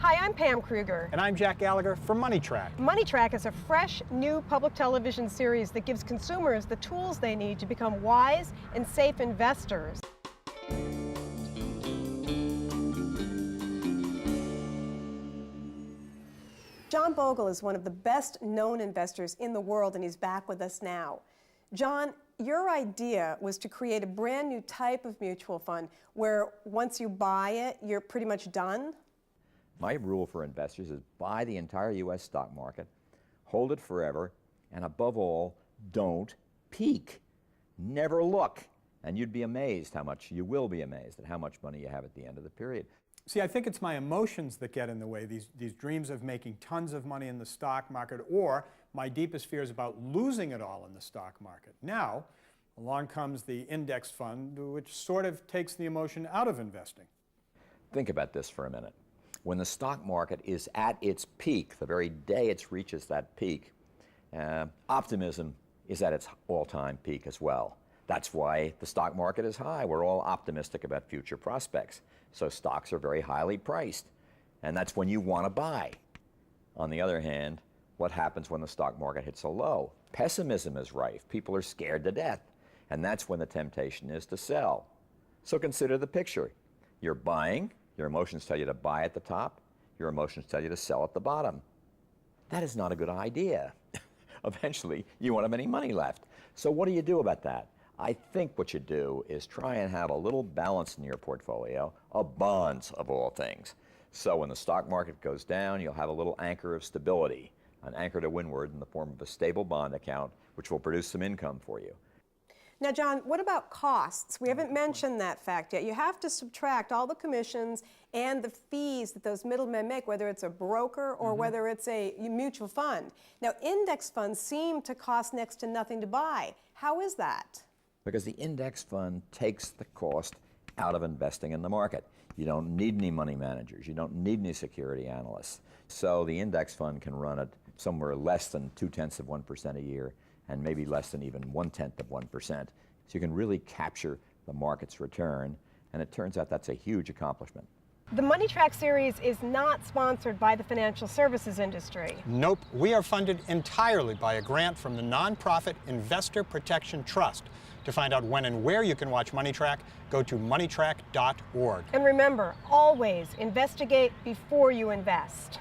Hi, I'm Pam Kruger. And I'm Jack Gallagher from Money Track. Money Track is a fresh, new public television series that gives consumers the tools they need to become wise and safe investors. John Bogle is one of the best-known investors in the world, and he's back with us now. John, your idea was to create a brand new type of mutual fund where once you buy it, you're pretty much done? My rule for investors is buy the entire U.S. stock market, hold it forever, and above all, don't peak. Never look. And you'd be amazed you will be amazed at how much money you have at the end of the period. See, I think it's my emotions that get in the way, these dreams of making tons of money in the stock market, or my deepest fears about losing it all in the stock market. Now, along comes the index fund, which sort of takes the emotion out of investing. Think about this for a minute. When the stock market is at its peak, the very day it reaches that peak, optimism is at its all-time peak as well. That's why the stock market is high. We're all optimistic about future prospects. So stocks are very highly priced, and that's when you want to buy. On the other hand, what happens when the stock market hits a low? Pessimism is rife. People are scared to death, and that's when the temptation is to sell. So consider the picture. You're buying, your emotions tell you to buy at the top, your emotions tell you to sell at the bottom. That is not a good idea. Eventually, you won't have any money left. So what do you do about that? I think what you do is try and have a little balance in your portfolio of bonds, of all things. So when the stock market goes down, you'll have a little anchor of stability, an anchor to windward in the form of a stable bond account, which will produce some income for you. Now, John, what about costs? We haven't mentioned that fact yet. You have to subtract all the commissions and the fees that those middlemen make, whether it's a broker or whether it's a mutual fund. Now, index funds seem to cost next to nothing to buy. How is that? Because the index fund takes the cost out of investing in the market. You don't need any money managers. You don't need any security analysts. So the index fund can run at somewhere less than 0.2% a year, and maybe less than even 0.1%. So you can really capture the market's return, and it turns out that's a huge accomplishment. The Money Track series is not sponsored by the financial services industry. Nope, we are funded entirely by a grant from the nonprofit Investor Protection Trust. To find out when and where you can watch Money Track, go to moneytrack.org. And remember, always investigate before you invest.